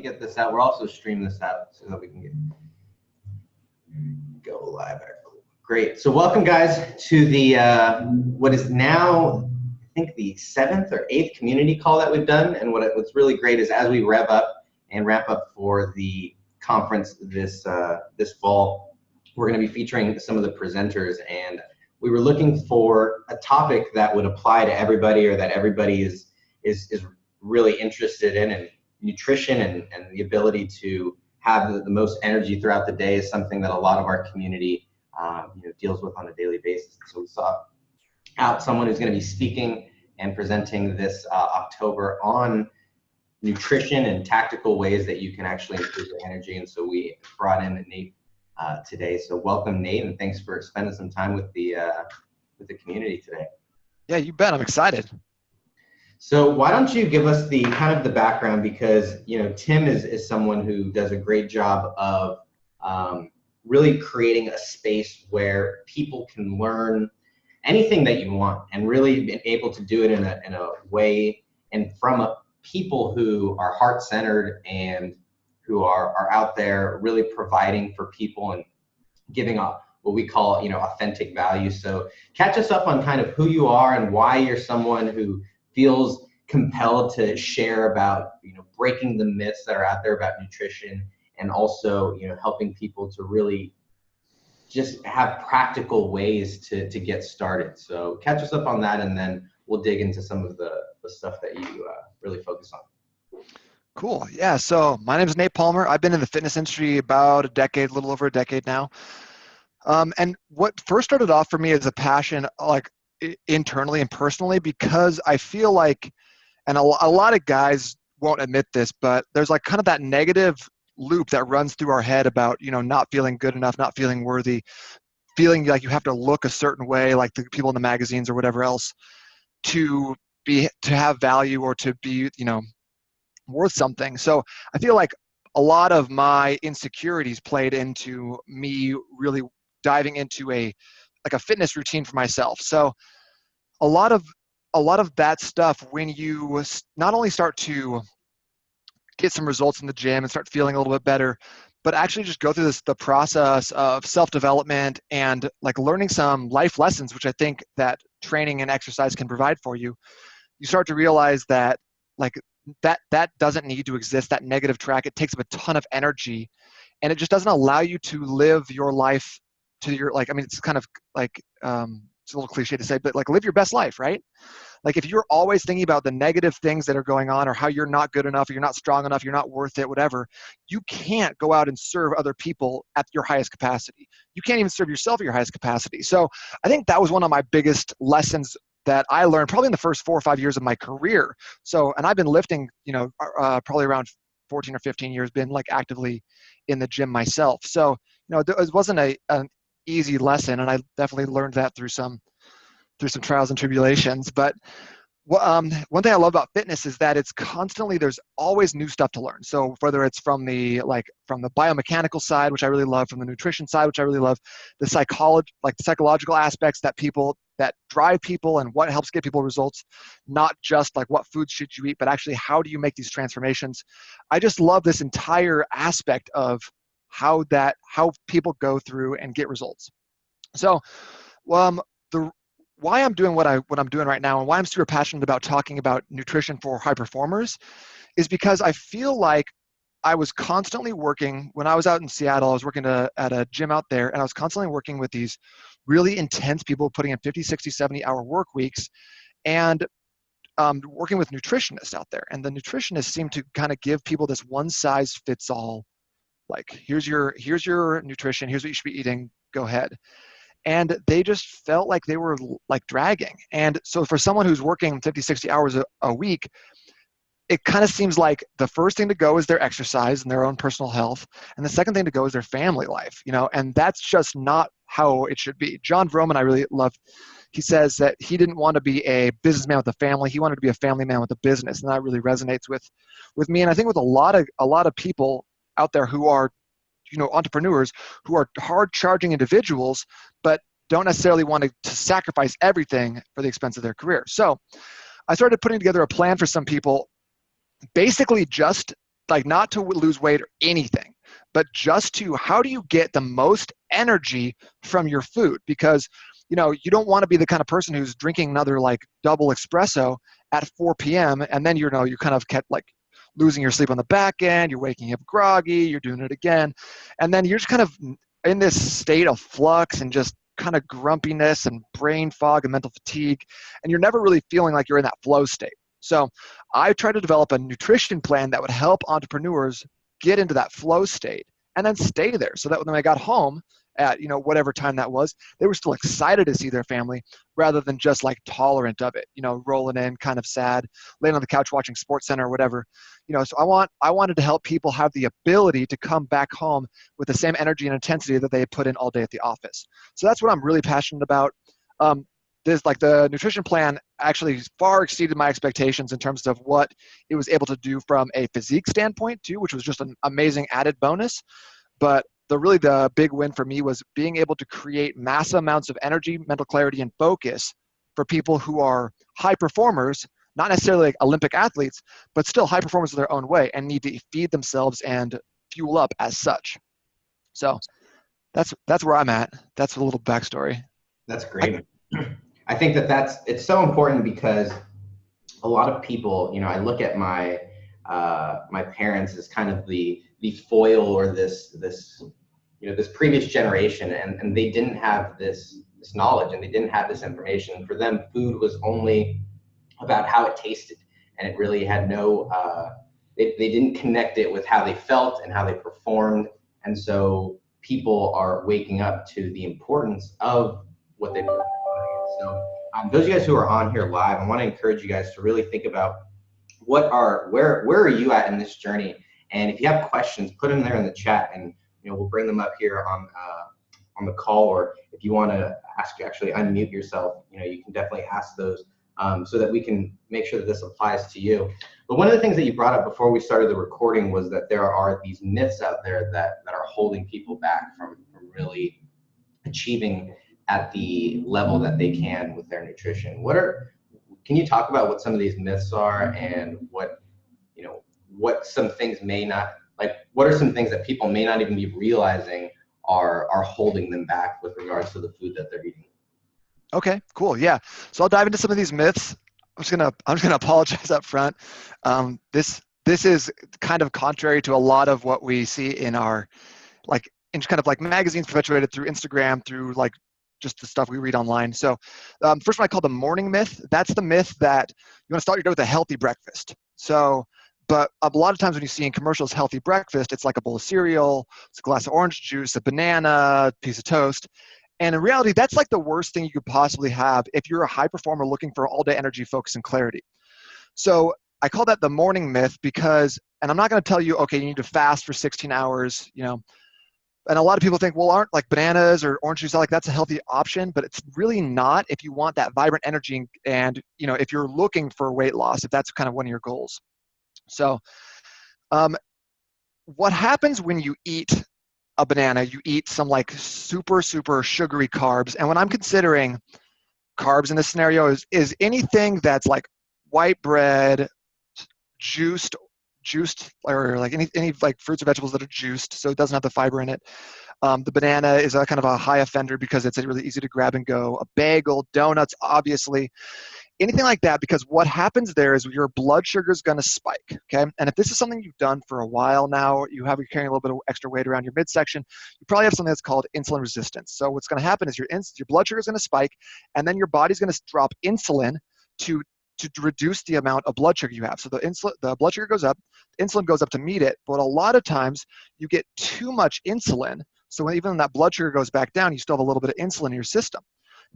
get this out. We'll also stream this out so that we can go live. Great. So welcome, guys, to the what is now, I think, the 7th or 8th community call that we've done. And what's really great is as we rev up and wrap up for the conference this fall, we're going to be featuring some of the presenters, and we were looking for a topic that would apply to everybody, or that everybody is really interested in. And nutrition and the ability to have the most energy throughout the day is something that a lot of our community deals with on a daily basis. So we sought out someone who's going to be speaking and presenting this October on nutrition and tactical ways that you can actually improve your energy. And so we brought in Nate today. So welcome, Nate, and thanks for spending some time with the community today. Yeah, you bet. I'm excited. So why don't you give us the kind of the background, because Tim is someone who does a great job of really creating a space where people can learn anything that you want, and really being able to do it in a way and from people who are heart-centered and who are out there really providing for people and giving up what we call authentic value. So catch us up on kind of who you are and why you're someone who feels compelled to share about breaking the myths that are out there about nutrition, and also helping people to really just have practical ways to get started. So catch us up on that, and then we'll dig into some of the stuff that you really focus on. Cool. Yeah. So my name is Nate Palmer. I've been in the fitness industry about a little over a decade now. And what first started off for me as a passion, like internally and personally, because I feel like, and a lot of guys won't admit this, but there's like kind of that negative loop that runs through our head about, not feeling good enough, not feeling worthy, feeling like you have to look a certain way, like the people in the magazines or whatever else, to have value or to be, worth something. So I feel like a lot of my insecurities played into me really diving into a fitness routine for myself. So a lot of that stuff, when you not only start to get some results in the gym and start feeling a little bit better, but actually just go through the process of self-development and like learning some life lessons, which I think that training and exercise can provide for you, you start to realize that like that doesn't need to exist, that negative track. It takes up a ton of energy, and it just doesn't allow you to live your life to your, it's kind of like, it's a little cliche to say, but like live your best life, right? Like if you're always thinking about the negative things that are going on, or how you're not good enough, or you're not strong enough, you're not worth it, whatever, you can't go out and serve other people at your highest capacity. You can't even serve yourself at your highest capacity. So I think that was one of my biggest lessons that I learned probably in the first 4 or 5 years of my career. So, and I've been lifting, probably around 14 or 15 years, been like actively in the gym myself. So, it wasn't an easy lesson, and I definitely learned that through some trials and tribulations. But one thing I love about fitness is that it's constantly, there's always new stuff to learn. So whether it's from the biomechanical side, which I really love, from the nutrition side, which I really love, the psychological aspects that drive people and what helps get people results, not just like what foods should you eat, but actually how do you make these transformations. I just love this entire aspect of how people go through and get results. So why I'm doing what I'm doing right now, and why I'm super passionate about talking about nutrition for high performers, is because I feel like I was constantly working, when I was out in Seattle, I was working at a gym out there, and I was constantly working with these really intense people putting in 50, 60, 70-hour work weeks, and working with nutritionists out there. And the nutritionists seem to kind of give people this one-size-fits-all, like, here's your nutrition, here's what you should be eating, go ahead. And they just felt like they were like dragging. And so for someone who's working 50, 60 hours a week, it kind of seems like the first thing to go is their exercise and their own personal health. And the second thing to go is their family life, and that's just not how it should be. John Vroman, I really love, he says that he didn't want to be a businessman with a family. He wanted to be a family man with a business. And that really resonates with me. And I think with a lot of people out there who are, entrepreneurs, who are hard charging individuals, but don't necessarily want to sacrifice everything for the expense of their career. So I started putting together a plan for some people, basically just like not to lose weight or anything, but just to how do you get the most energy from your food? Because you don't want to be the kind of person who's drinking another like double espresso at 4 p.m. and then you kind of kept like losing your sleep on the back end, you're waking up groggy, you're doing it again, and then you're just kind of in this state of flux and just kind of grumpiness and brain fog and mental fatigue, and you're never really feeling like you're in that flow state. So I try to develop a nutrition plan that would help entrepreneurs get into that flow state and then stay there, so that when they got home at whatever time that was, they were still excited to see their family rather than just like tolerant of it, rolling in kind of sad, laying on the couch watching Sports Center or whatever. So I wanted to help people have the ability to come back home with the same energy and intensity that they put in all day at the office. So that's what I'm really passionate about. The nutrition plan actually far exceeded my expectations in terms of what it was able to do from a physique standpoint too, which was just an amazing added bonus. But the big win for me was being able to create massive amounts of energy, mental clarity, and focus for people who are high performers, not necessarily like Olympic athletes, but still high performers in their own way and need to feed themselves and fuel up as such. So that's where I'm at. That's a little backstory. That's great. I think it's so important because a lot of people, I look at my parents as kind of the foil or this previous generation, and they didn't have this knowledge and they didn't have this information. For them, food was only about how it tasted, and it really had no, they didn't connect it with how they felt and how they performed. And so people are waking up to the importance of what they put. So those of you guys who are on here live, I want to encourage you guys to really think about where are you at in this journey? And if you have questions, put them there in the chat, and we'll bring them up here on the call. Or if you want to actually unmute yourself, you can definitely ask those so that we can make sure that this applies to you. But one of the things that you brought up before we started the recording was that there are these myths out there that are holding people back from really achieving at the level that they can with their nutrition. Can you talk about what some of these myths are, and what some things what are some things that people may not even be realizing are holding them back with regards to the food that they're eating? Okay, cool. Yeah. So I'll dive into some of these myths. I'm just gonna apologize up front. This is kind of contrary to a lot of what we see in our in kind of like magazines perpetuated through Instagram, through like just the stuff we read online. So first one I call the morning myth. That's the myth that you want to start your day with a healthy breakfast. But a lot of times when you see in commercials healthy breakfast, it's like a bowl of cereal, it's a glass of orange juice, a banana, a piece of toast. And in reality, that's like the worst thing you could possibly have if you're a high performer looking for all-day energy, focus, and clarity. So I call that the morning myth because, and I'm not going to tell you, okay, you need to fast for 16 hours, and a lot of people think, well, aren't like bananas or orange juice, like that's a healthy option, but it's really not if you want that vibrant energy and if you're looking for weight loss, if that's kind of one of your goals. So what happens when you eat a banana, you eat some like super, super sugary carbs. And when I'm considering carbs in this scenario is anything that's like white bread, juiced, or like any like fruits or vegetables that are juiced, so it doesn't have the fiber in it. The banana is a kind of a high offender because it's really easy to grab and go. A bagel, donuts, obviously. Anything like that, because what happens there is your blood sugar is going to spike, okay? And if this is something you've done for a while now, you're carrying a little bit of extra weight around your midsection, you probably have something that's called insulin resistance. So what's going to happen is your blood sugar is going to spike, and then your body's going to drop insulin to reduce the amount of blood sugar you have. So the blood sugar goes up, insulin goes up to meet it, but a lot of times you get too much insulin. So even when that blood sugar goes back down, you still have a little bit of insulin in your system.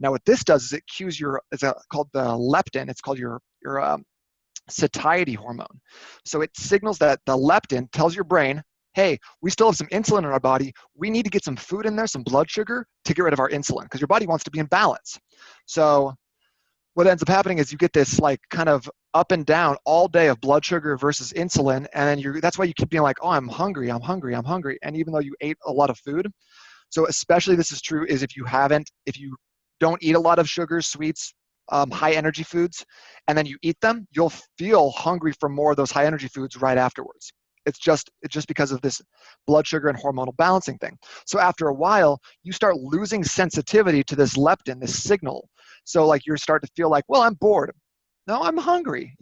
Now, what this does is it cues it's called the leptin. It's called your satiety hormone. So it signals that the leptin tells your brain, hey, we still have some insulin in our body. We need to get some food in there, some blood sugar to get rid of our insulin because your body wants to be in balance. So what ends up happening is you get this like kind of up and down all day of blood sugar versus insulin. And then that's why you keep being like, oh, I'm hungry. And even though you ate a lot of food, so especially this is true is if you don't eat a lot of sugars, sweets, high energy foods, and then you eat them, you'll feel hungry for more of those high energy foods right afterwards. It's just because of this blood sugar and hormonal balancing thing. So after a while, you start losing sensitivity to this leptin, this signal. So like you start to feel like, well, I'm bored. No, I'm hungry.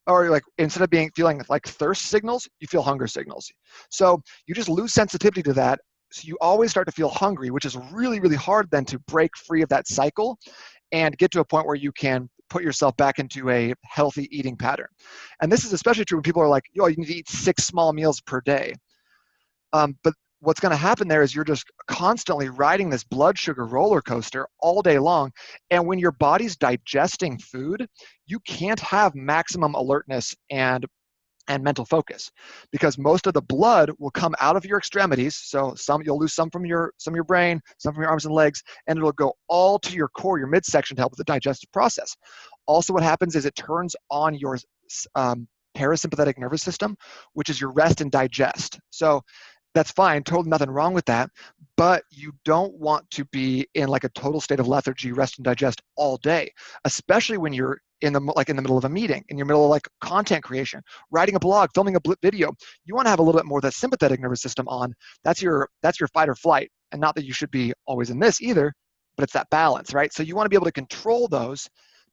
Or like instead of feeling like thirst signals, you feel hunger signals. So you just lose sensitivity to that. So you always start to feel hungry, which is really, really hard then to break free of that cycle and get to a point where you can put yourself back into a healthy eating pattern. And this is especially true when people are like, you need to eat 6 small meals per day. But what's going to happen there is you're just constantly riding this blood sugar roller coaster all day long. And when your body's digesting food, you can't have maximum alertness and mental focus, because most of the blood will come out of your extremities. So you'll lose some from your brain, some from your arms and legs, and it'll go all to your core, your midsection, to help with the digestive process. Also, what happens is it turns on your parasympathetic nervous system, which is your rest and digest. So that's fine, totally nothing wrong with that, but you don't want to be in like a total state of lethargy, rest and digest all day, especially when you're in the middle of a meeting, in your middle of like content creation, writing a blog, filming a video. You want to have a little bit more of that sympathetic nervous system on. That's your fight or flight, and not that you should be always in this either, but it's that balance, right? So you want to be able to control those,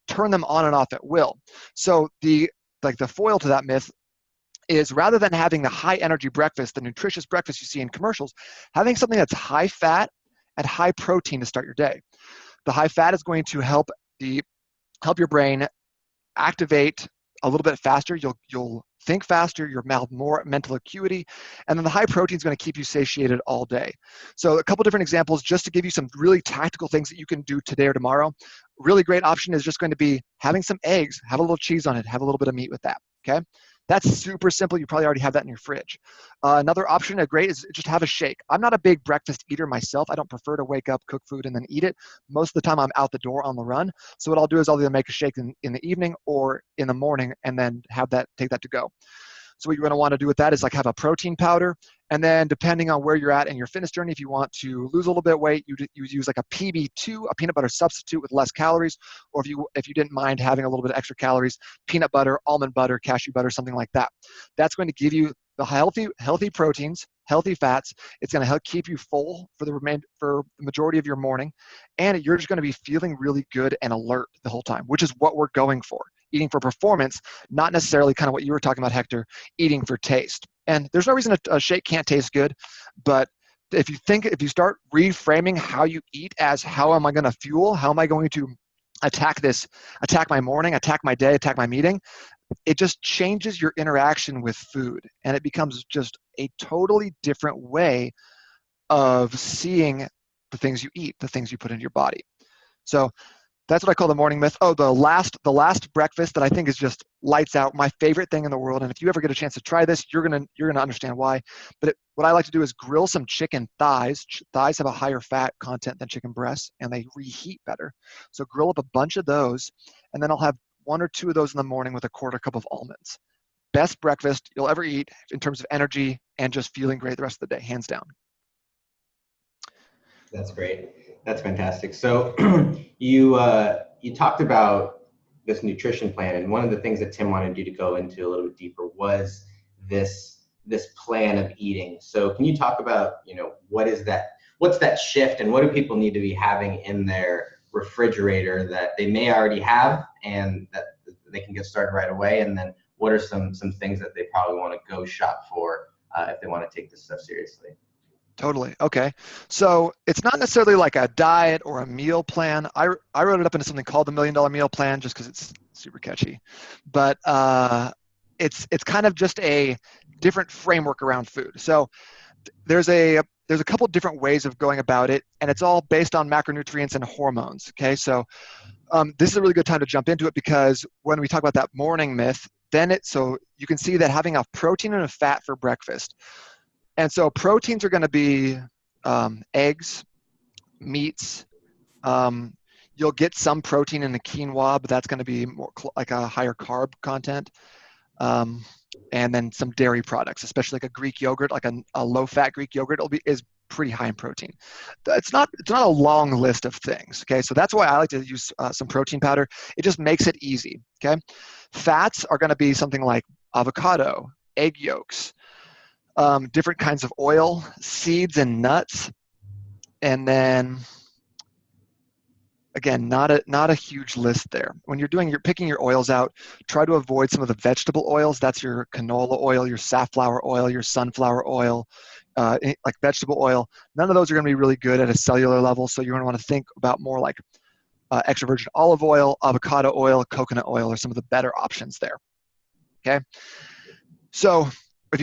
turn them on and off at will. So the foil to that myth is, rather than having the high energy breakfast, the nutritious breakfast you see in commercials, having something that's high fat and high protein to start your day. The high fat is going to help your brain activate a little bit faster. You'll think faster, you'll have more mental acuity, and then the high protein is going to keep you satiated all day. So a couple different examples just to give you some really tactical things that you can do today or tomorrow. Really great option is just going to be having some eggs, have a little cheese on it, have a little bit of meat with that, okay? That's super simple. You probably already have that in your fridge. Another option, is just have a shake. I'm not a big breakfast eater myself. I don't prefer to wake up, cook food, and then eat it. Most of the time I'm out the door on the run. So what I'll do is I'll either make a shake in the evening or in the morning, and then take that to go. So what you're going to want to do with that is like have a protein powder, and then depending on where you're at in your fitness journey, if you want to lose a little bit of weight, you use like a PB2, a peanut butter substitute with less calories, or if you didn't mind having a little bit of extra calories, peanut butter, almond butter, cashew butter, something like that. That's going to give you the healthy proteins, healthy fats. It's going to help keep you full for the majority of your morning, and you're just going to be feeling really good and alert the whole time, which is what we're going for. Eating for performance, not necessarily kind of what you were talking about, Hector, eating for taste. And there's no reason a shake can't taste good, but if you start reframing how you eat as, how am I going to fuel? How am I going to attack my morning, attack my day, attack my meeting? It just changes your interaction with food, and it becomes just a totally different way of seeing the things you eat, the things you put into your body. So that's what I call the morning myth. Oh, the last breakfast that I think is just lights out, my favorite thing in the world. And if you ever get a chance to try this, you're gonna understand why. But what I like to do is grill some chicken thighs. Thighs have a higher fat content than chicken breasts, and they reheat better. So grill up a bunch of those, and then I'll have 1 or 2 of those in the morning with a 1/4 cup of almonds. Best breakfast you'll ever eat in terms of energy and just feeling great the rest of the day, hands down. That's great. That's fantastic. So you talked about this nutrition plan, and one of the things that Tim wanted you to go into a little bit deeper was this plan of eating. So can you talk about, what's that shift, and what do people need to be having in their refrigerator that they may already have and that they can get started right away? And then what are some things that they probably want to go shop for if they want to take this stuff seriously? Totally. Okay. So it's not necessarily like a diet or a meal plan. I wrote it up into something called the $1 Million Meal Plan just because it's super catchy. But it's kind of just a different framework around food. So there's a couple different ways of going about it, and it's all based on macronutrients and hormones. Okay. So this is a really good time to jump into it, because when we talk about that morning myth, so you can see that having a protein and a fat for breakfast. And so proteins are going to be eggs, meats. You'll get some protein in the quinoa, but that's going to be more like a higher carb content. And then some dairy products, especially like a Greek yogurt, like a low-fat Greek yogurt, is pretty high in protein. It's not a long list of things. Okay, so that's why I like to use some protein powder. It just makes it easy. Okay, fats are going to be something like avocado, egg yolks. different kinds of oil, seeds and nuts, and then again, not a huge list there. When you're picking your oils out, try to avoid some of the vegetable oils. That's your canola oil, your safflower oil, your sunflower oil, like vegetable oil. None of those are going to be really good at a cellular level. So you're going to want to think about more like extra virgin olive oil, avocado oil, coconut oil are some of the better options there. Okay. So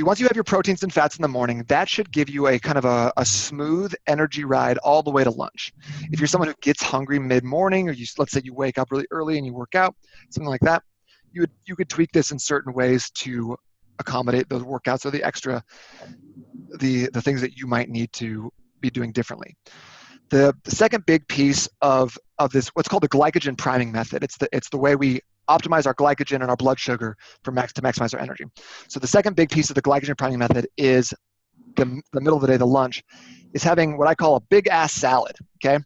once you have your proteins and fats in the morning, that should give you a kind of a smooth energy ride all the way to lunch. If you're someone who gets hungry mid-morning, or let's say you wake up really early and you work out, something like that, you could tweak this in certain ways to accommodate those workouts or the things that you might need to be doing differently. The second big piece of this, what's called the glycogen priming method, it's the way we optimize our glycogen and our blood sugar to maximize our energy. So the second big piece of the glycogen priming method is the middle of the day, the lunch, is having what I call a big ass salad, okay?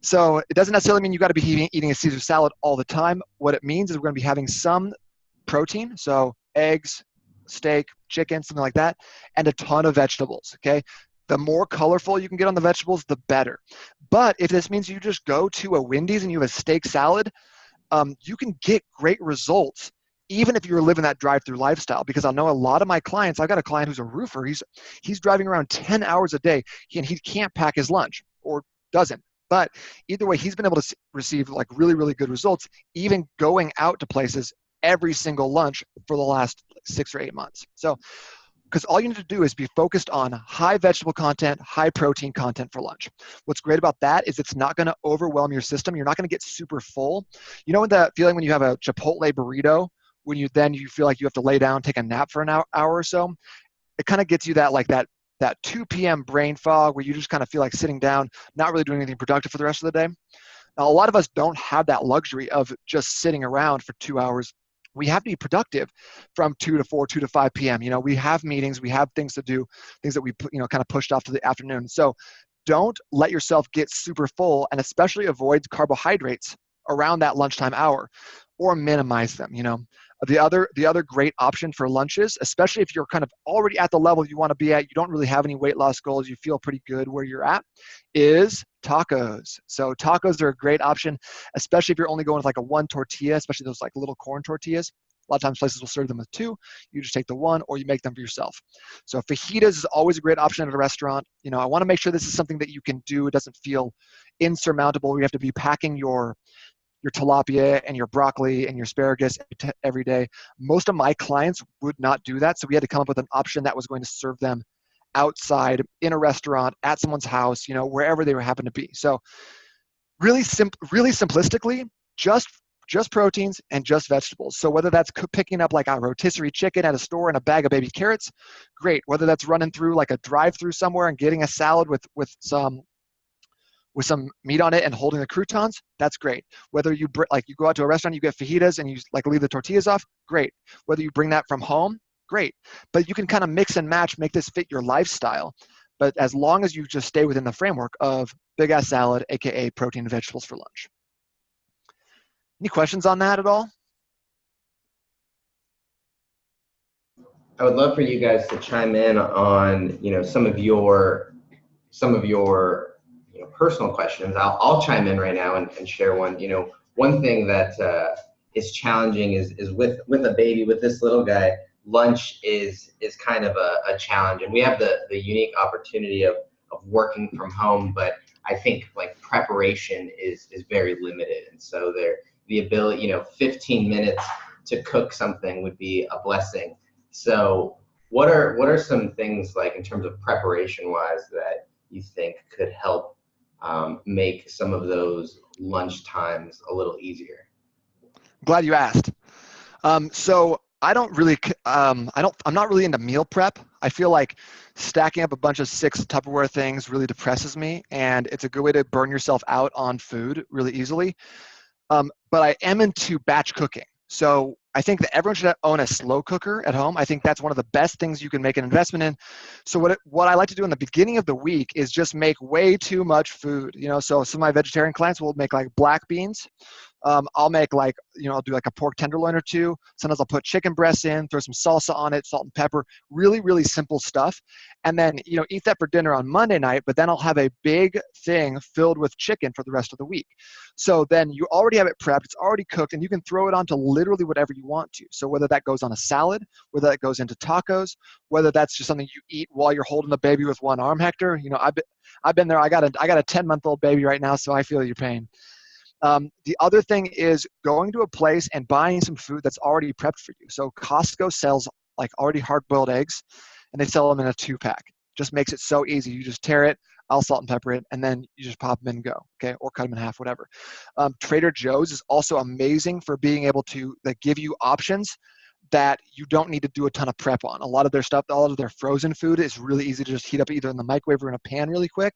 So it doesn't necessarily mean you gotta be eating a Caesar salad all the time. What it means is we're gonna be having some protein, so eggs, steak, chicken, something like that, and a ton of vegetables, okay? The more colorful you can get on the vegetables, the better. But if this means you just go to a Wendy's and you have a steak salad, you can get great results even if you're living that drive-through lifestyle. Because I know a lot of my clients, I've got a client who's a roofer, he's driving around 10 hours a day and he can't pack his lunch or doesn't. But either way, he's been able to receive like really, really good results, even going out to places every single lunch for the last 6 or 8 months. So, because all you need to do is be focused on high vegetable content, high protein content for lunch. What's great about that is it's not going to overwhelm your system. You're not going to get super full. You know that feeling when you have a Chipotle burrito, when you feel like you have to lay down, take a nap for an hour or so? It kind of gets you that 2 p.m. brain fog where you just kind of feel like sitting down, not really doing anything productive for the rest of the day. Now, a lot of us don't have that luxury of just sitting around for 2 hours. We have to be productive from 2 to 4, 2 to 5 p.m. You know, we have meetings, we have things to do, things that we kind of pushed off to the afternoon. So don't let yourself get super full, and especially avoid carbohydrates around that lunchtime hour, or minimize them. You know, the other great option for lunches, especially if you're kind of already at the level you want to be at, you don't really have any weight loss goals, you feel pretty good where you're at, is tacos. So tacos are a great option, especially if you're only going with like a 1 tortilla, especially those like little corn tortillas. A lot of times places will serve them with 2. You just take the 1, or you make them for yourself. So fajitas is always a great option at a restaurant. You know, I want to make sure this is something that you can do. It doesn't feel insurmountable. You have to be packing your tilapia and your broccoli and your asparagus every day. Most of my clients would not do that. So we had to come up with an option that was going to serve them outside, in a restaurant, at someone's house, you know, wherever they happen to be. So really simplistically, just proteins and just vegetables. So whether that's picking up like a rotisserie chicken at a store and a bag of baby carrots, great. Whether that's running through like a drive-through somewhere and getting a salad with some meat on it and holding the croutons, that's great. Whether you go out to a restaurant, you get fajitas and you like leave the tortillas off, great. Whether you bring that from home, great. But you can kind of mix and match, make this fit your lifestyle. But as long as you just stay within the framework of big ass salad, AKA protein and vegetables for lunch. Any questions on that at all? I would love for you guys to chime in on, you know, some of your personal questions. I'll chime in right now and share one. You know, one thing that is challenging is with a baby, with this little guy, lunch is kind of a challenge, and we have the unique opportunity of working from home, but I think like preparation is very limited, and so the ability, you know, 15 minutes to cook something would be a blessing. So what are some things, like in terms of preparation wise, that you think could help make some of those lunch times a little easier? Glad you asked. So I'm not really into meal prep. I feel like stacking up a bunch of 6 Tupperware things really depresses me, and it's a good way to burn yourself out on food really easily. But I am into batch cooking. So I think that everyone should own a slow cooker at home. I think that's one of the best things you can make an investment in. So what I like to do in the beginning of the week is just make way too much food. You know, so some of my vegetarian clients will make like black beans, I'll make like, I'll do like a pork tenderloin or two. Sometimes I'll put chicken breasts in, throw some salsa on it, salt and pepper, really, really simple stuff. And then, eat that for dinner on Monday night, but then I'll have a big thing filled with chicken for the rest of the week. So then you already have it prepped, it's already cooked, and you can throw it onto literally whatever you want to. So whether that goes on a salad, whether that goes into tacos, whether that's just something you eat while you're holding the baby with one arm, Hector. I've been there. I got a 10-month-old baby right now, so I feel your pain. The other thing is going to a place and buying some food that's already prepped for you. So Costco sells like already hard-boiled eggs, and they sell them in a 2-pack. Just makes it so easy. You just tear it, I'll salt and pepper it, and then you just pop them in and go, okay? Or cut them in half, whatever. Trader Joe's is also amazing for being able to give you options that you don't need to do a ton of prep on. A lot of their stuff, a lot of their frozen food is really easy to just heat up either in the microwave or in a pan really quick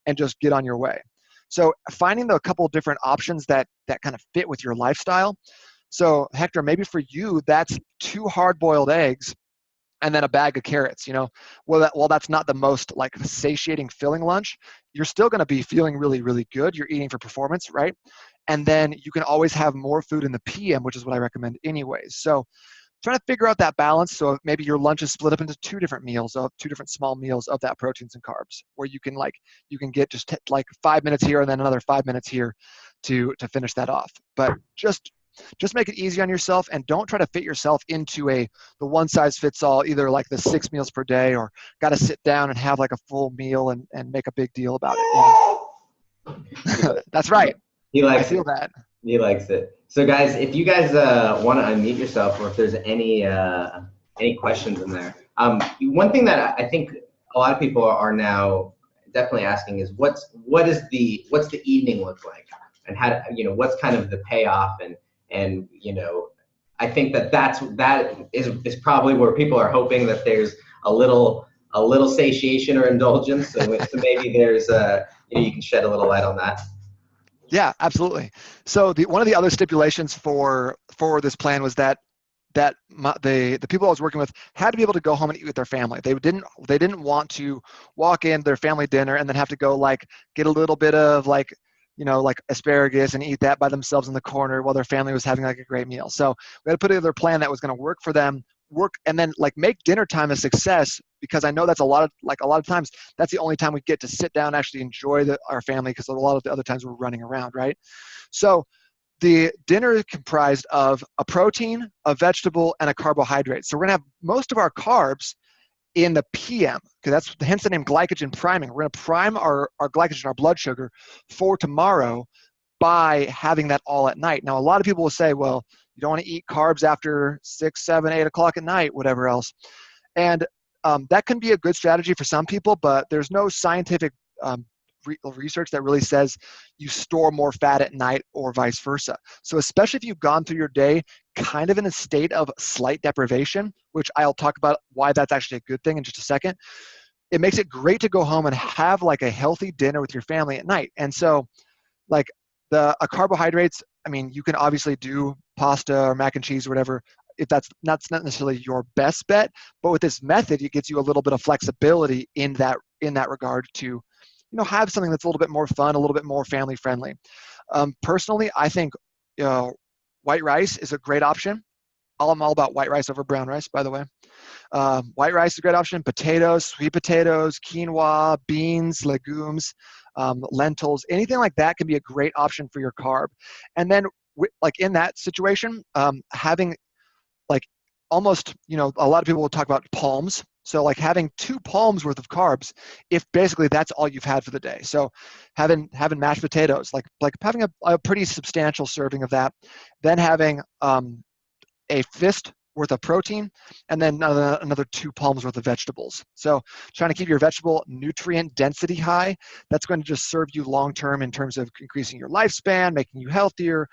and just get on your way. So finding a couple of different options that kind of fit with your lifestyle. So Hector, maybe for you, that's 2 hard-boiled eggs and then a bag of carrots. Well, that's not the most like satiating filling lunch, you're still going to be feeling really, really good. You're eating for performance, right? And then you can always have more food in the PM, which is what I recommend anyways. So trying to figure out that balance. So maybe your lunch is split up into 2 different meals, of 2 different small meals of that proteins and carbs, where you can get just like 5 minutes here and then another 5 minutes here to finish that off. But just make it easy on yourself, and don't try to fit yourself into the one size fits all, either like the 6 meals per day or got to sit down and have like a full meal and make a big deal about it. That's right. He likes I feel that. He likes it. So guys, if you guys want to unmute yourself, or if there's any questions in there, one thing that I think a lot of people are now definitely asking is what's the evening look like, and how what's kind of the payoff, and I think that is probably where people are hoping that there's a little satiation or indulgence. So maybe there's you can shed a little light on that. Yeah, absolutely. So one of the other stipulations for this plan was that the people I was working with had to be able to go home and eat with their family. They didn't want to walk in their family dinner and then have to go like get a little bit of like asparagus and eat that by themselves in the corner while their family was having like a great meal. So we had to put together a plan that was going to work for them, and then like make dinner time a success, because I know that's a lot of times that's the only time we get to sit down and actually enjoy our family, because a lot of the other times we're running around, right? So the dinner is comprised of a protein, a vegetable, and a carbohydrate. So we're gonna have most of our carbs in the PM, because that's hence the name glycogen priming. We're gonna prime our glycogen, our blood sugar, for tomorrow by having that all at night. Now, a lot of people will say, well, you don't want to eat carbs after 6, 7, 8 o'clock at night, whatever else. And that can be a good strategy for some people, but there's no scientific research that really says you store more fat at night or vice versa. So especially if you've gone through your day kind of in a state of slight deprivation, which I'll talk about why that's actually a good thing in just a second, it makes it great to go home and have like a healthy dinner with your family at night. And so like carbohydrates, I mean, you can obviously do pasta or mac and cheese or whatever, if that's not necessarily your best bet, but with this method, it gives you a little bit of flexibility in that regard to have something that's a little bit more fun, a little bit more family friendly. Personally, I think white rice is a great option. I'm all about white rice over brown rice, by the way. White rice is a great option. Potatoes, sweet potatoes, quinoa, beans, legumes, lentils, anything like that can be a great option for your carb. And then like in that situation, having like almost, a lot of people will talk about palms. So like having 2 palms worth of carbs, if basically that's all you've had for the day. So having mashed potatoes, like having a pretty substantial serving of that, then having a fist worth of protein, and then another 2 palms worth of vegetables. So trying to keep your vegetable nutrient density high, that's going to just serve you long-term in terms of increasing your lifespan, making you healthier,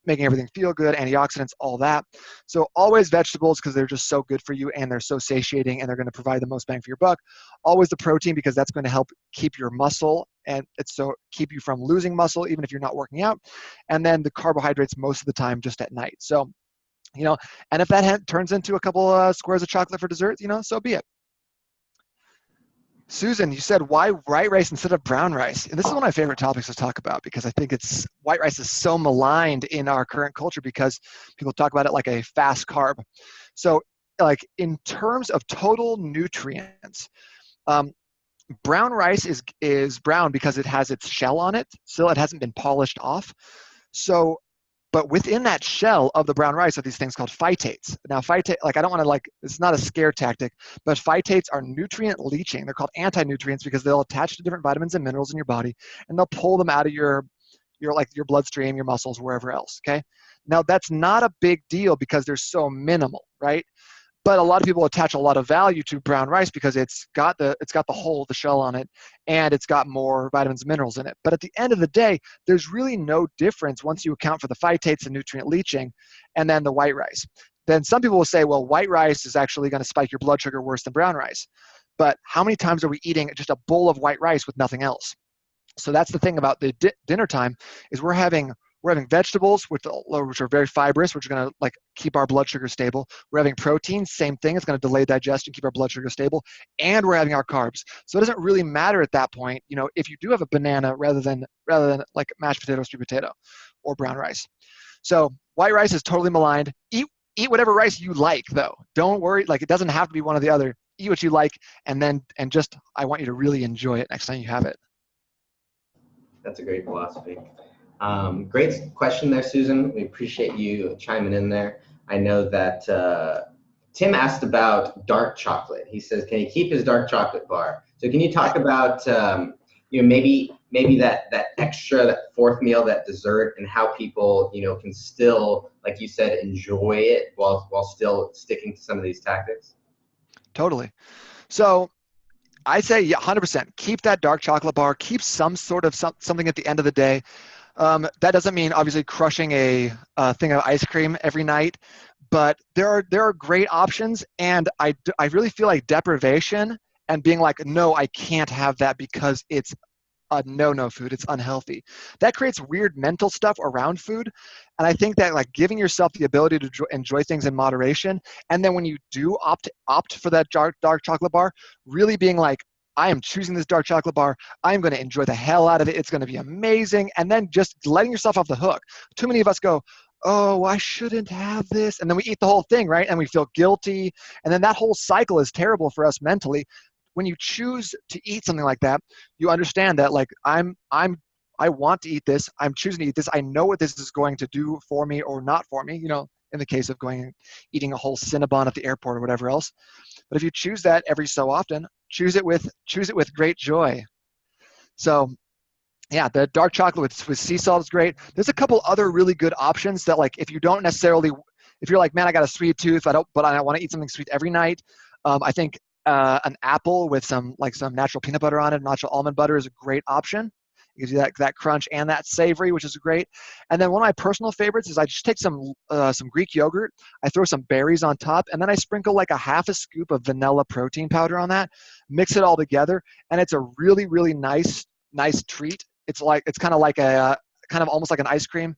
making everything feel good, antioxidants, all that. So always vegetables, because they're just so good for you and they're so satiating and they're going to provide the most bang for your buck. Always the protein, because that's going to help keep your muscle and keep you from losing muscle even if you're not working out. And then the carbohydrates most of the time just at night. So, and if that turns into a couple squares of chocolate for dessert, so be it. Susan, you said why white rice instead of brown rice? And this is one of my favorite topics to talk about because I think white rice is so maligned in our current culture because people talk about it like a fast carb. So, like in terms of total nutrients, um, brown rice is brown because it has its shell on it, so it hasn't been polished off. So but within that shell of the brown rice are these things called phytates. Now, phytate, like I don't want to like, it's not a scare tactic, but phytates are nutrient leaching. They're called anti-nutrients because they'll attach to different vitamins and minerals in your body, and they'll pull them out of your like your bloodstream, your muscles, wherever else. Okay. Now that's not a big deal because they're so minimal, right? But a lot of people attach a lot of value to brown rice because it's got the hull, the shell on it, and it's got more vitamins and minerals in it. But at the end of the day, there's really no difference once you account for the phytates and nutrient leaching and then the white rice. Then some people will say, well, white rice is actually going to spike your blood sugar worse than brown rice. But how many times are we eating just a bowl of white rice with nothing else? So that's the thing about the dinner time is we're having vegetables which are very fibrous, which are going to like keep our blood sugar stable. We're having protein, same thing. It's going to delay digestion, keep our blood sugar stable, and we're having our carbs. So it doesn't really matter at that point, you know, if you do have a banana rather than like mashed potato, sweet potato, or brown rice. So white rice is totally maligned. Eat whatever rice you like, though. Don't worry, like it doesn't have to be one or the other. Eat what you like, and just I want you to really enjoy it next time you have it. That's a great philosophy. Great question there, Susan. We appreciate you chiming in there. I know that Tim asked about dark chocolate. He says, can he keep his dark chocolate bar? So can you talk about, you know, maybe that extra, that fourth meal, that dessert, and how people, you know, can still, like you said, enjoy it while still sticking to some of these tactics? Totally. So I say, yeah, 100%. Keep that dark chocolate bar. Keep some sort of something at the end of the day. That doesn't mean obviously crushing a thing of ice cream every night, but there are great options, and I really feel like deprivation and being like, no, I can't have that because it's a no food, it's unhealthy. That creates weird mental stuff around food, and I think that like giving yourself the ability to enjoy things in moderation, and then when you do opt for that dark chocolate bar, really being like, I am choosing this dark chocolate bar. I'm going to enjoy the hell out of it. It's going to be amazing. And then just letting yourself off the hook. Too many of us go, oh, I shouldn't have this. And then we eat the whole thing, right? And we feel guilty. And then that whole cycle is terrible for us mentally. When you choose to eat something like that, you understand that like I want to eat this. I'm choosing to eat this. I know what this is going to do for me or not for me, you know, in the case of eating a whole Cinnabon at the airport or whatever else. But if you choose that every so often, choose it with great joy. So yeah, the dark chocolate with sea salt is great. There's a couple other really good options that like if you're like, man, I got a sweet tooth, but I want to eat something sweet every night. I think an apple with some natural peanut butter on it, natural almond butter is a great option. It gives you that crunch and that savory, which is great. And then one of my personal favorites is I just take some Greek yogurt, I throw some berries on top, and then I sprinkle like a half a scoop of vanilla protein powder on that, mix it all together, and it's a really, really nice treat. It's kind of like kind of almost like an ice cream,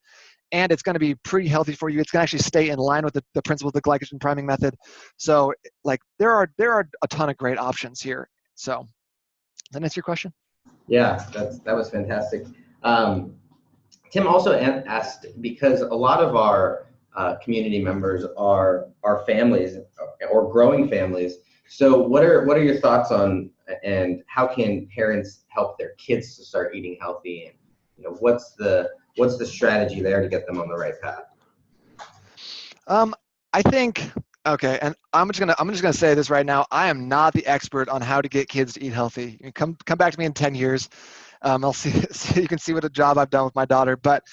and it's going to be pretty healthy for you. It's going to actually stay in line with the principle of the glycogen priming method. So like there are a ton of great options here. So does that answer your question? Yeah, that was fantastic. Tim also asked, because a lot of our community members are families or growing families. So what are your thoughts on, and how can parents help their kids to start eating healthy, and you know what's the strategy there to get them on the right path? I think okay, and I'm just gonna say this right now. I am not the expert on how to get kids to eat healthy. You can come back to me in 10 years. I'll see you can see what a job I've done with my daughter. But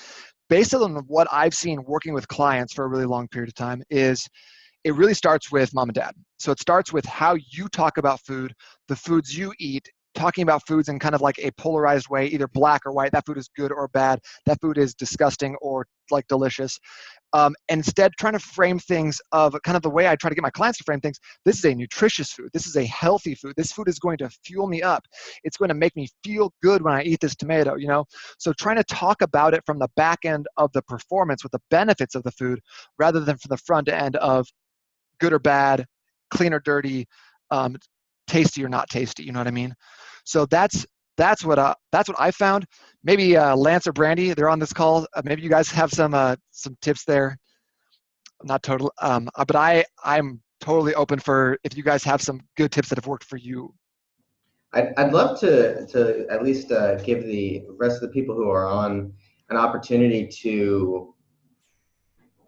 based on what I've seen working with clients for a really long period of time is it really starts with mom and dad. So it starts with how you talk about food, the foods you eat, talking about foods in kind of like a polarized way, either black or white. That food is good or bad. That food is disgusting or like delicious. Instead, trying to frame things of kind of the way I try to get my clients to frame things. This is a nutritious food. This is a healthy food. This food is going to fuel me up. It's going to make me feel good when I eat this tomato, you know? So trying to talk about it from the back end of the performance with the benefits of the food rather than from the front end of good or bad, clean or dirty, tasty or not tasty. You know what I mean? So that's what I found. Maybe Lance or Brandy, they're on this call. Maybe you guys have some tips there. Not total, but I'm totally open for if you guys have some good tips that have worked for you. I'd love to at least give the rest of the people who are on an opportunity to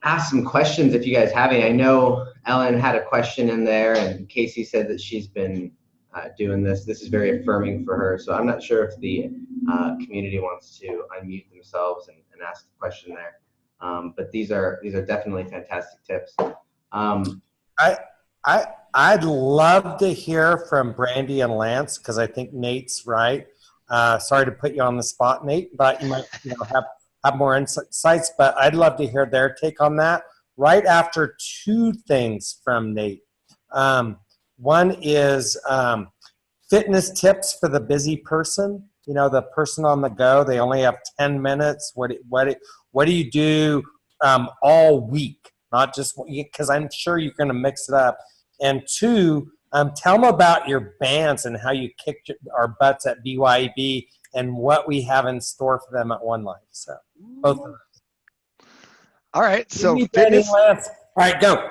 ask some questions if you guys have any. I know Ellen had a question in there, and Casey said that she's been doing this. This is very affirming for her. So I'm not sure if the community wants to unmute themselves and ask a question there. But these are definitely fantastic tips. I'd love to hear from Brandy and Lance, because I think Nate's right. Sorry to put you on the spot, Nate, but you might have more insights. But I'd love to hear their take on that. Right after two things from Nate. One is fitness tips for the busy person. You know, the person on the go. They only have 10 minutes. What do you do all week? Not just because I'm sure you're going to mix it up. And two, tell them about your bands and how you kicked our butts at BYB and what we have in store for them at One Life. So both of them. All right. So fitness. All right, go.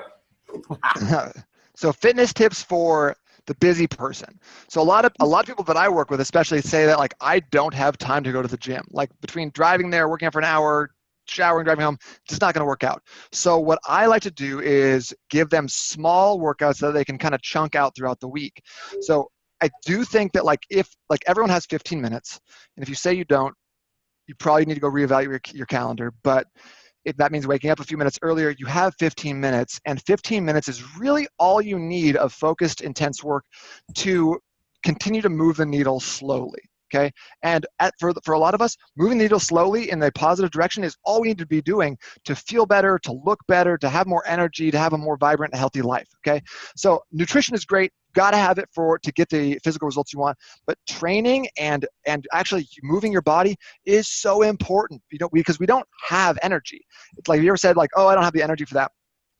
So fitness tips for the busy person. So a lot of people that I work with, especially, say that like I don't have time to go to the gym. Like between driving there, working out for an hour, showering, driving home, it's just not going to work out. So what I like to do is give them small workouts so that they can kind of chunk out throughout the week. So I do think that if everyone has 15 minutes, and if you say you don't, you probably need to go reevaluate your calendar. But if that means waking up a few minutes earlier, you have 15 minutes, and 15 minutes is really all you need of focused, intense work to continue to move the needle slowly. Okay, and for a lot of us, moving the needle slowly in the positive direction is all we need to be doing to feel better, to look better, to have more energy, to have a more vibrant and healthy life. Okay, so nutrition is great. Got to have it to get the physical results you want. But training and actually moving your body is so important. Because we don't have energy. It's like, you ever said like, oh, I don't have the energy for that.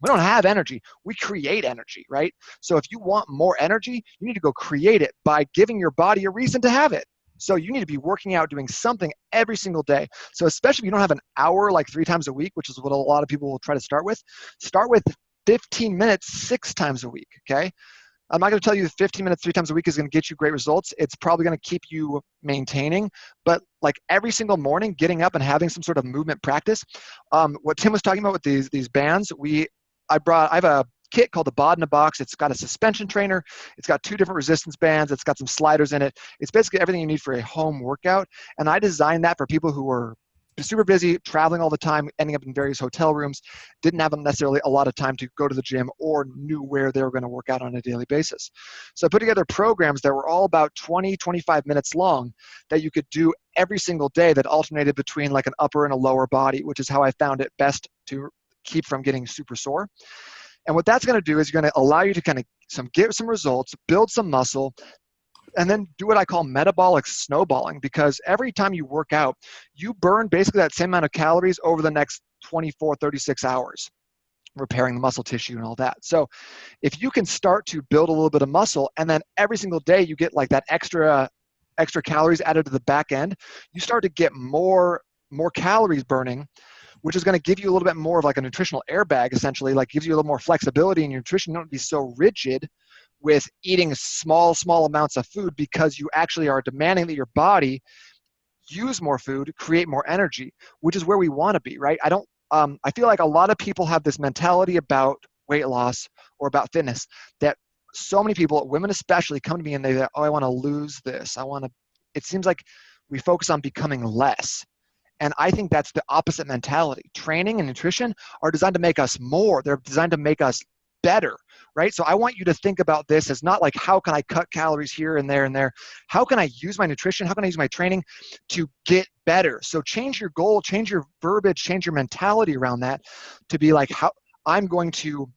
We don't have energy. We create energy, right? So if you want more energy, you need to go create it by giving your body a reason to have it. So you need to be working out, doing something every single day. So especially if you don't have an hour, like 3 times a week, which is what a lot of people will try to start with 15 minutes 6 times a week, okay? I'm not going to tell you that 15 minutes 3 times a week is going to get you great results. It's probably going to keep you maintaining. But like every single morning, getting up and having some sort of movement practice. What Tim was talking about with these bands, I have a kit called the BOD in a Box. It's got a suspension trainer. It's got 2 different resistance bands. It's got some sliders in it. It's basically everything you need for a home workout. And I designed that for people who are super busy, traveling all the time, ending up in various hotel rooms, didn't have necessarily a lot of time to go to the gym or knew where they were going to work out on a daily basis. So I put together programs that were all about 20, 25 minutes long that you could do every single day that alternated between like an upper and a lower body, which is how I found it best to keep from getting super sore. And what that's going to do is you're going to allow you to kind of get some results, build some muscle, and then do what I call metabolic snowballing, because every time you work out, you burn basically that same amount of calories over the next 24, 36 hours, repairing the muscle tissue and all that. So if you can start to build a little bit of muscle, and then every single day you get like that extra calories added to the back end, you start to get more calories burning, which is going to give you a little bit more of like a nutritional airbag, essentially, like gives you a little more flexibility in your nutrition. You don't be so rigid with eating small amounts of food, because you actually are demanding that your body use more food, create more energy, which is where we want to be, right? I feel like a lot of people have this mentality about weight loss or about fitness that so many people, women especially, come to me and they say, oh, I want to lose this. It seems like we focus on becoming less. And I think that's the opposite mentality. Training and nutrition are designed to make us more. They're designed to make us better, right? So I want you to think about this as not like, how can I cut calories here and there and there? How can I use my nutrition? How can I use my training to get better? So change your goal, change your verbiage, change your mentality around that to be like, how I'm going to,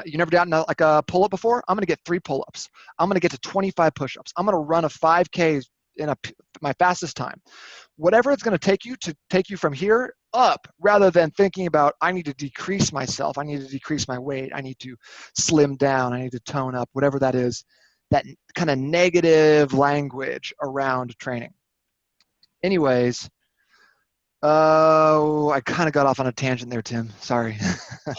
you never done like a pull-up before? I'm going to get 3 pull-ups. I'm going to get to 25 push-ups. I'm going to run a 5K in my fastest time. Whatever it's going to take you from here up, rather than thinking about, I need to decrease myself, I need to decrease my weight, I need to slim down, I need to tone up, whatever that is. that kind of negative language around training. Anyways, I kind of got off on a tangent there, Tim. Sorry.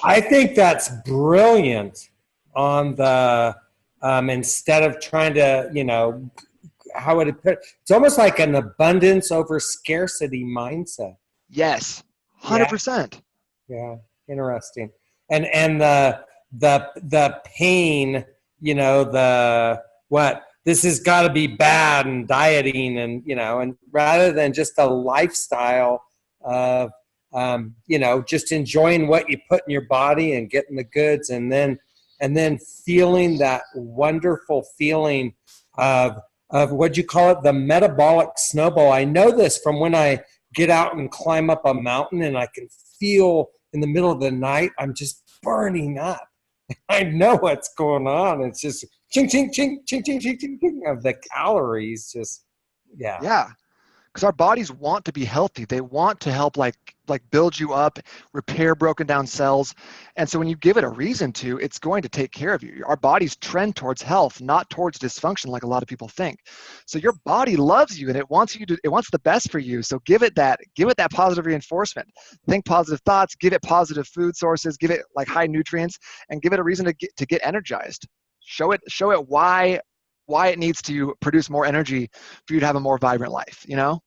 I think that's brilliant on the, instead of trying to, you know, how would it put it? It's almost like an abundance over scarcity mindset. Yes, 100%. Yeah, interesting. And the pain, you know, this has got to be bad and dieting and, you know, and rather than just a lifestyle of, you know, just enjoying what you put in your body and getting the goods, and then feeling that wonderful feeling of what'd you call it? The metabolic snowball. I know this from when I get out and climb up a mountain and I can feel in the middle of the night, I'm just burning up. I know what's going on. It's just ching, ching, ching, ching, ching, ching, ching, ching of the calories. Just, yeah. Yeah. Because our bodies want to be healthy. They want to help like build you up, repair broken down cells. And so when you give it a reason to, it's going to take care of you. Our bodies trend towards health, not towards dysfunction like a lot of people think. So your body loves you and it wants the best for you. So give it that positive reinforcement. Think positive thoughts, give it positive food sources, give it like high nutrients, and give it a reason to get energized. Show it why it needs to produce more energy for you to have a more vibrant life, you know?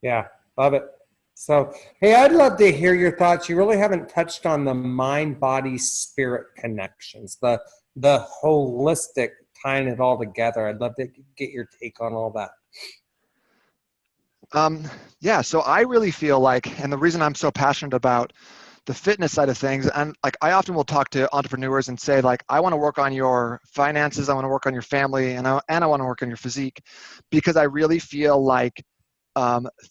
Yeah, love it. So, hey, I'd love to hear your thoughts. You really haven't touched on the mind, body, spirit connections, the holistic tying it all together. I'd love to get your take on all that. Yeah, so I really feel like, and the reason I'm so passionate about the fitness side of things, and like I often will talk to entrepreneurs and say, like, I want to work on your finances, I want to work on your family, and I want to work on your physique, because I really feel like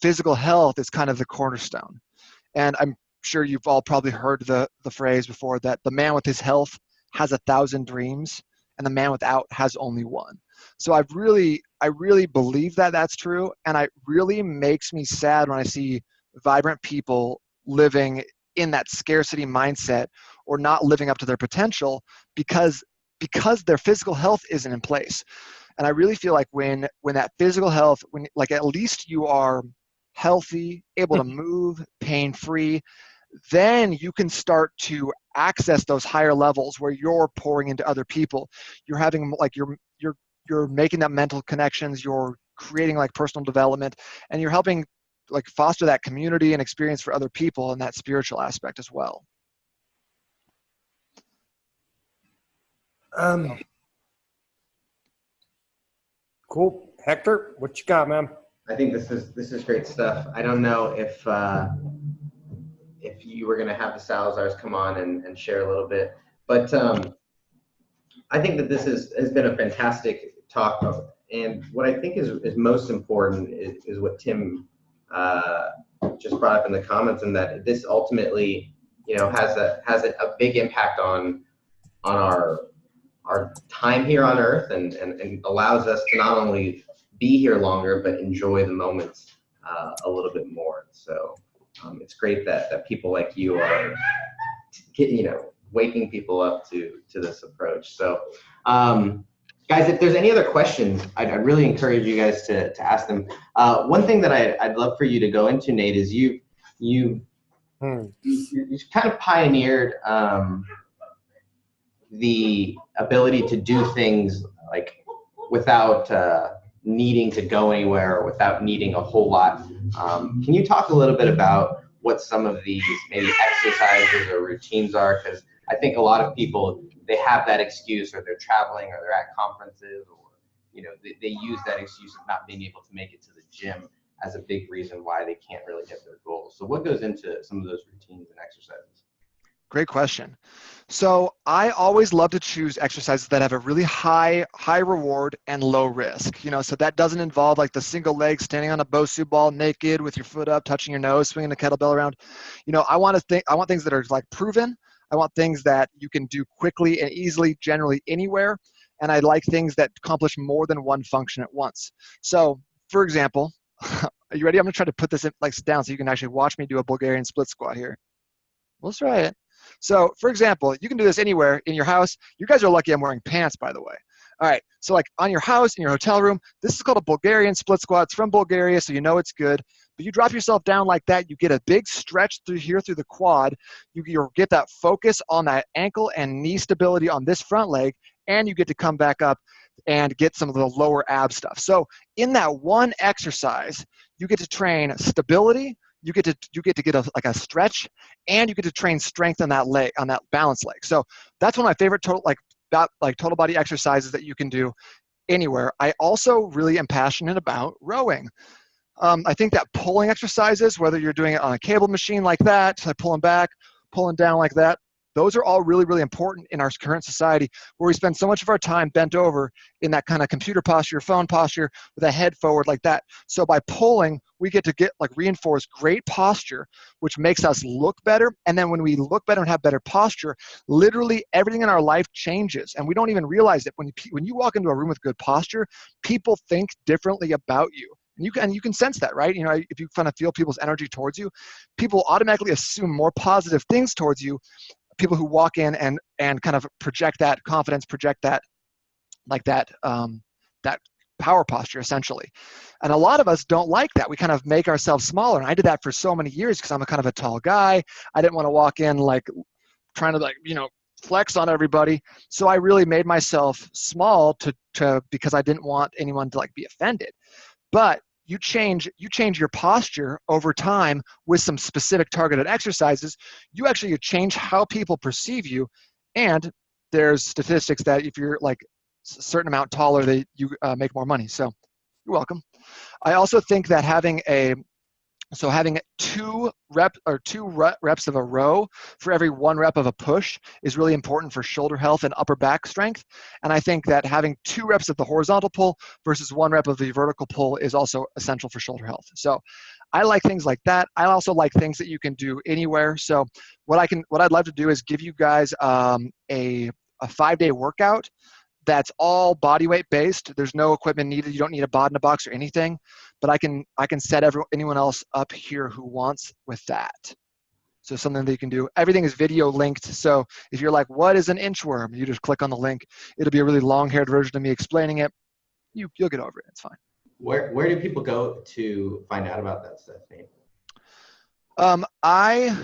physical health is kind of the cornerstone. And I'm sure you've all probably heard the phrase before that the man with his health has 1,000 dreams and the man without has only one. So I really believe that that's true. And it really makes me sad when I see vibrant people living in that scarcity mindset or not living up to their potential because their physical health isn't in place. And I really feel like when that physical health, when like at least you are healthy, able to move, pain-free, then you can start to access those higher levels where you're pouring into other people. You're having like you're making that mental connections, you're creating like personal development, and you're helping like foster that community and experience for other people and that spiritual aspect as well. Cool. Hector, what you got, man? I think this is great stuff. I don't know if you were going to have the Salazars come on and share a little bit, but I think that this has been a fantastic talk. And what I think is most important is what Tim just brought up in the comments, and that this ultimately, you know, has a big impact on our time here on Earth, and allows us to not only be here longer but enjoy the moments a little bit more. So it's great that people like you are, you know, waking people up to this approach. So guys, if there's any other questions, I'd really encourage you guys to ask them. One thing that I'd love for you to go into, Nate, is you kind of pioneered the ability to do things like without needing to go anywhere or without needing a whole lot. Can you talk a little bit about what some of these maybe exercises or routines are? Because I think a lot of people, they have that excuse, or they're traveling, or they're at conferences, or you know, they use that excuse of not being able to make it to the gym as a big reason why they can't really hit their goals. So what goes into some of those routines and exercises? Great question. So I always love to choose exercises that have a really high reward and low risk. You know, so that doesn't involve like the single leg standing on a Bosu ball naked with your foot up, touching your nose, swinging the kettlebell around. You know, I want things that are like proven. I want things that you can do quickly and easily, generally anywhere. And I like things that accomplish more than one function at once. So, for example, are you ready? I'm gonna try to put this in, like down so you can actually watch me do a Bulgarian split squat here. Let's try it. So, for example, you can do this anywhere in your house. You guys are lucky I'm wearing pants, by the way. All right, so like on your house, in your hotel room, this is called a Bulgarian split squat. It's from Bulgaria, so you know it's good. But you drop yourself down like that, you get a big stretch through here through the quad. You'll get that focus on that ankle and knee stability on this front leg, and you get to come back up and get some of the lower ab stuff. So in that one exercise, you get to train stability, you get to get a stretch, and you get to train strength on that leg, on that balance leg. So that's one of my favorite total body exercises that you can do anywhere. I also really am passionate about rowing. I think that pulling exercises, whether you're doing it on a cable machine like that, like pulling back, pulling down like that, those are all really, really important in our current society where we spend so much of our time bent over in that kind of computer posture, phone posture, with a head forward like that. So by pulling, we get to reinforce great posture, which makes us look better. And then when we look better and have better posture, literally everything in our life changes. And we don't even realize it. When you walk into a room with good posture, people think differently about you. And you can sense that, right? You know, if you kind of feel people's energy towards you, people automatically assume more positive things towards you. People who walk in and kind of project that confidence, project that that power posture essentially. And a lot of us don't like that. We kind of make ourselves smaller. And I did that for so many years because I'm a kind of a tall guy. I didn't want to walk in like trying to flex on everybody. So I really made myself small because I didn't want anyone to be offended. But you change your posture over time with some specific targeted exercises. You change how people perceive you. And there's statistics that if you're like a certain amount taller, that you make more money. So you're welcome. I also think that having two reps of a row for every 1 rep of a push is really important for shoulder health and upper back strength. And I think that having 2 reps of the horizontal pull versus 1 rep of the vertical pull is also essential for shoulder health. So I like things like that. I also like things that you can do anywhere. So what I'd love to do is give you guys a 5-day workout that's all body weight based. There's no equipment needed. You don't need a bod in a box or anything, but I can set anyone else up here who wants with that. So something that you can do. Everything is video linked. So if you're like, what is an inchworm? You just click on the link. It'll be a really long-haired version of me explaining it. You'll get over it. It's fine. Where do people go to find out about that stuff, Nate? I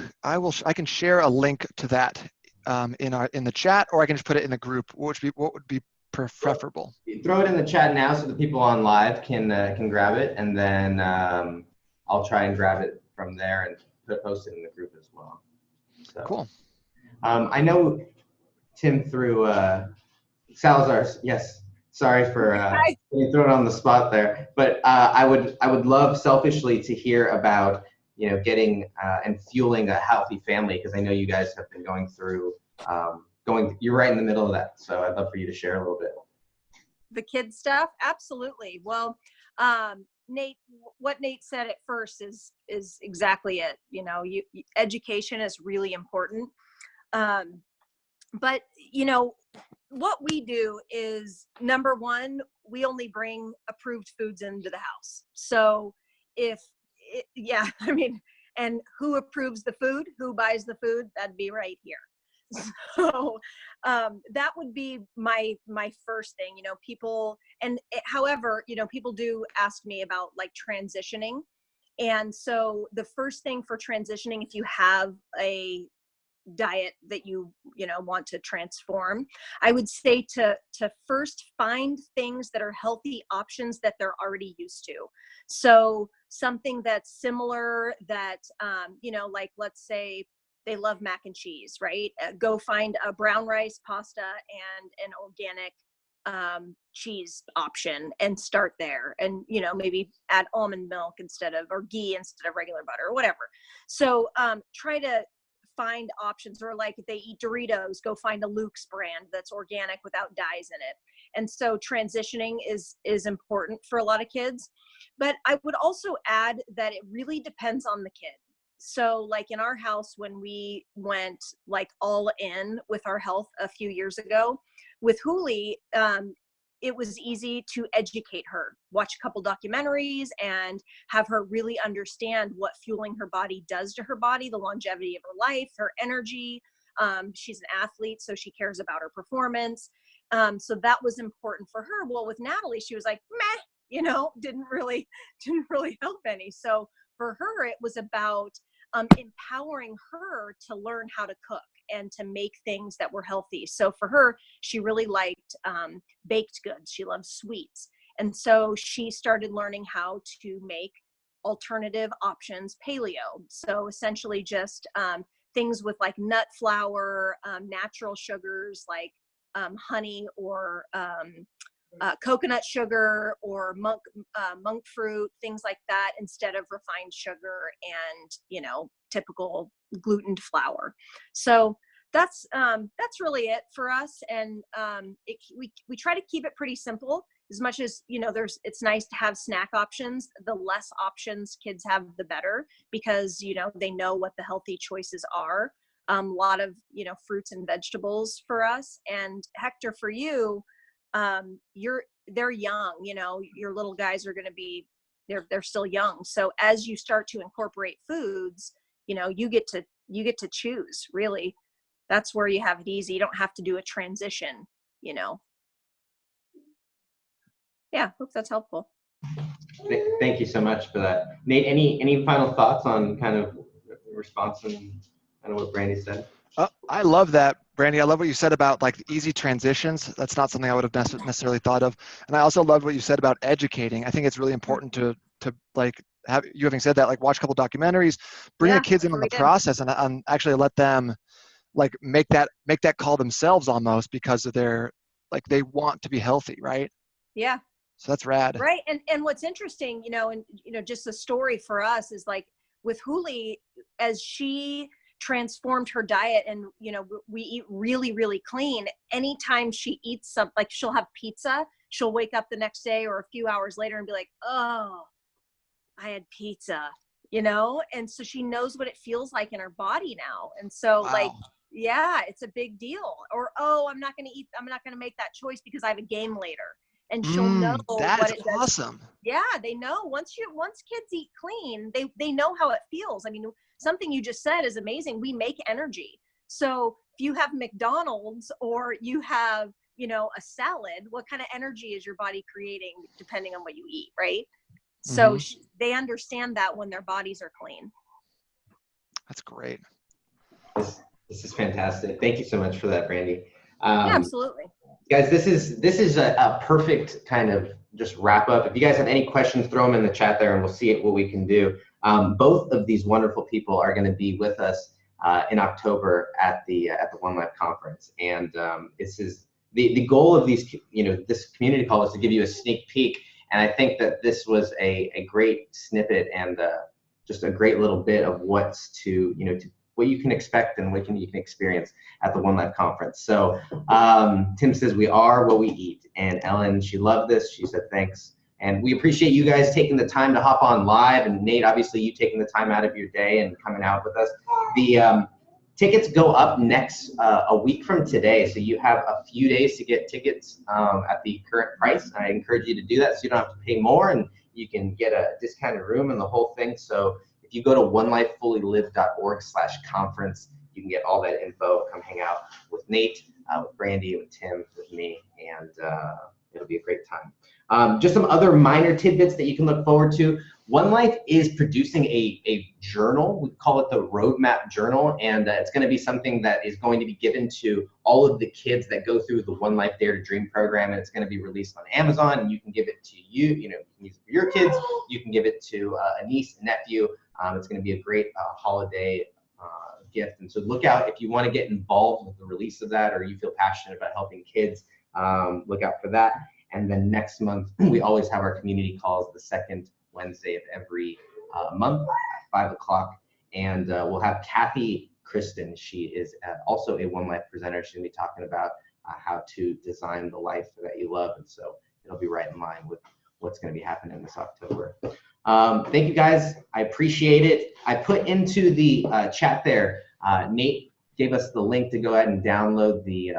can share a link to that in the chat, or I can just put it in the group. What would be preferable? Throw it in the chat now so the people on live can grab it, and then I'll try and grab it from there and post it in the group as well. So cool. I know Tim threw Salazar's. Yes, sorry for being thrown on the spot there, but I would love selfishly to hear about getting and fueling a healthy family, because I know you guys have been going through you're right in the middle of that. So I'd love for you to share a little bit. The kid stuff? Absolutely. Well, Nate, what Nate said at first is exactly it. Education is really important. But what we do is, number one, we only bring approved foods into the house. So and who approves the food? Who buys the food? That'd be right here. So that would be my first thing. People, however, people do ask me about transitioning. And so the first thing for transitioning, if you have a diet that you want to transform, I would say to first find things that are healthy options that they're already used to. So something that's similar that let's say they love mac and cheese, right? Go find a brown rice pasta and an organic cheese option and start there. And, maybe add almond milk or ghee instead of regular butter or whatever. So try to find options, or if they eat Doritos, go find a Luke's brand that's organic without dyes in it. And so transitioning is important for a lot of kids. But I would also add that it really depends on the kid. So in our house, when we went all in with our health a few years ago with Huli, it was easy to educate her, watch a couple documentaries and have her really understand what fueling her body does to her body, the longevity of her life, her energy. She's an athlete, so she cares about her performance. So that was important for her. Well, with Natalie, she was like, meh, didn't really help any. So for her, it was about empowering her to learn how to cook and to make things that were healthy. So for her, she really liked baked goods. She loved sweets. And so she started learning how to make alternative options, paleo. So essentially just things with like nut flour, natural sugars like honey or coconut sugar or monk fruit, things like that, instead of refined sugar and typical glutened flour. So that's really it for us. And we try to keep it pretty simple. As much as it's nice to have snack options. The less options kids have, the better, because they know what the healthy choices are. A lot of fruits and vegetables for us. And Hector, for you, they're young. Your little guys are going to be they're still young. So as you start to incorporate foods, you get to choose. Really, that's where you have it easy. You don't have to do a transition. Yeah, hope that's helpful. Thank you so much for that. Nate, any final thoughts on kind of response and kind of what Brandy said? I love that, Brandy. I love what you said about like easy transitions. That's not something I would have necessarily thought of. And I also love what you said about educating. I think it's really important to like having said that, like watch a couple documentaries, bring the kids in on the process, and actually let them like make that call themselves almost, because of their they want to be healthy, right? Yeah. So that's rad. Right. And what's interesting, just a story for us is like with Huli, as she transformed her diet and, we eat really, really clean. Anytime she eats something, like she'll have pizza, she'll wake up the next day or a few hours later and be like, oh, I had pizza, and so she knows what it feels like in her body now. And so Wow. yeah, it's a big deal. Or, oh, I'm not going to make that choice because I have a game later. And she'll know what it does. Awesome. Yeah, they know once kids eat clean, they know how it feels. I mean, something you just said is amazing. We make energy. So if you have McDonald's or you have, a salad, what kind of energy is your body creating depending on what you eat, right? So they understand that when their bodies are clean. That's great. This is fantastic. Thank you so much for that, Brandy. Yeah, absolutely. Guys, this is a perfect kind of just wrap up. If you guys have any questions, throw them in the chat there and we'll see what we can do. Both of these wonderful people are going to be with us in October at the One Life conference. And this is the goal of these, this community call is to give you a sneak peek. And I think that this was a great snippet and just a great little bit of what's what you can expect and what you can experience at the One Life conference. So Tim says we are what we eat. And Ellen, she loved this. She said thanks. And we appreciate you guys taking the time to hop on live. And Nate, obviously you taking the time out of your day and coming out with us. The tickets go up next a week from today. So you have a few days to get tickets at the current price. I encourage you to do that so you don't have to pay more and you can get a discounted room and the whole thing. So if you go to onelifefullylive.org/conference, you can get all that info. Come hang out with Nate, with Brandy, with Tim, with me, and it'll be a great time. Just some other minor tidbits that you can look forward to. One Life is producing a journal. We call it the Roadmap Journal, and it's going to be something that is going to be given to all of the kids that go through the One Life Dare to Dream program, and it's going to be released on Amazon, and you can give it to you can use it for your kids. You can give it to a niece, a nephew. It's going to be a great holiday gift, and so look out if you want to get involved with the release of that, or you feel passionate about helping kids. Look out for that. And then next month, we always have our community calls the second Wednesday of every month at 5 o'clock. And we'll have Kathy Kristen. She is also a One Life presenter. She's going to be talking about how to design the life that you love. And so it'll be right in line with what's going to be happening this October. Thank you, guys. I appreciate it. I put into the chat there, Nate gave us the link to go ahead and download the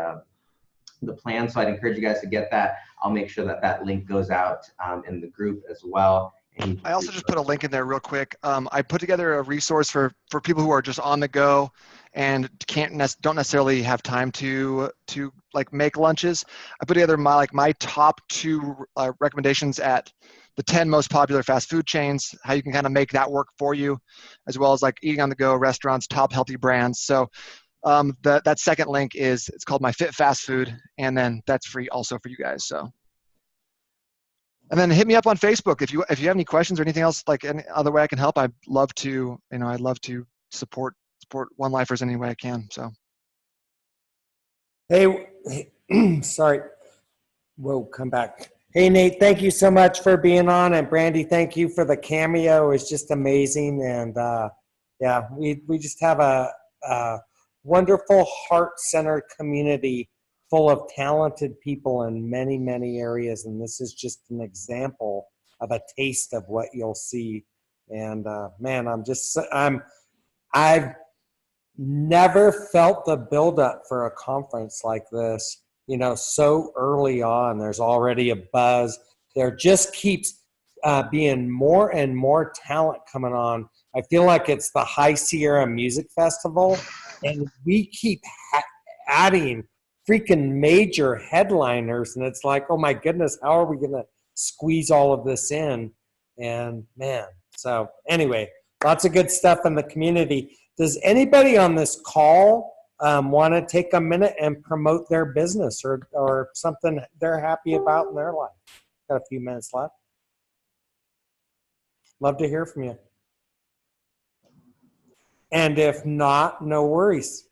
plan. So I'd encourage you guys to get that. I'll make sure that that link goes out in the group as well. I also just put a link in there real quick. I put together a resource for people who are just on the go and don't necessarily have time to like make lunches. I put together my top 2 recommendations at the 10 most popular fast food chains, how you can kind of make that work for you, as well as like eating on the go restaurants, top healthy brands. So that second link it's called My Fit Fast Food, and then that's free also for you guys. So. And then hit me up on Facebook if you have any questions or anything else, like any other way I can help. I'd love to support One Lifers any way I can. So. Hey, sorry. Whoa, come back. Hey, Nate, thank you so much for being on. And Brandy, thank you for the cameo. It's just amazing. And yeah, we just have a wonderful heart-centered community full of talented people in many, many areas. And this is just an example of a taste of what you'll see. And man, I've never felt the buildup for a conference like this, so early on. There's already a buzz. There just keeps being more and more talent coming on. I feel like it's the High Sierra Music Festival, and we keep adding freaking major headliners, and it's like, oh my goodness, how are we going to squeeze all of this in? And man, so anyway, lots of good stuff in the community. Does anybody on this call want to take a minute and promote their business or something they're happy about in their life? Got a few minutes left. Love to hear from you. And if not, no worries.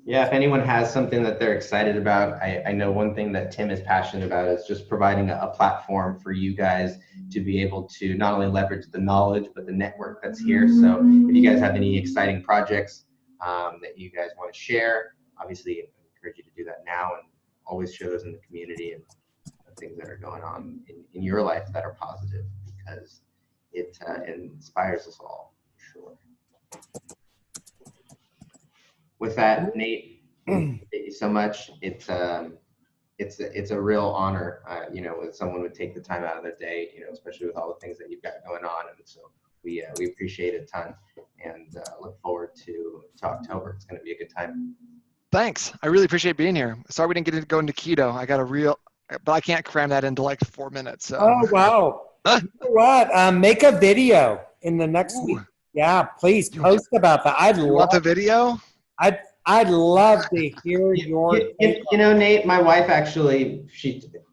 Yeah, if anyone has something that they're excited about, I know one thing that Tim is passionate about is just providing a platform for you guys to be able to not only leverage the knowledge, but the network that's here. So if you guys have any exciting projects that you guys want to share, obviously I encourage you to do that now, and always share those in the community and things that are going on in your life that are positive, because it inspires us all, for sure. With that, Nate, thank you so much. It's a real honor, when someone would take the time out of their day, especially with all the things that you've got going on. And so we appreciate it a ton, and look forward to October. It's going to be a good time. Thanks. I really appreciate being here. Sorry we didn't get to go into keto. But I can't cram that into like 4 minutes. So. Oh, wow. You know what? Make a video in the next week. Yeah, please post about that. You want the video? I'd love to hear your. Nate, my wife actually,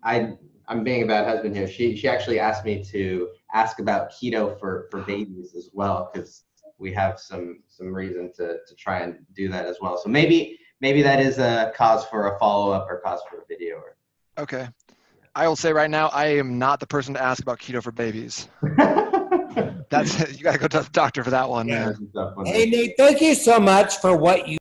I'm being a bad husband here. She actually asked me to ask about keto for babies as well, because we have some reason to try and do that as well. So maybe that is a cause for a follow-up or cause for a video. Okay. I will say right now, I am not the person to ask about keto for babies. You got to go to the doctor for that one, man. Hey, Nate, thank you so much for what you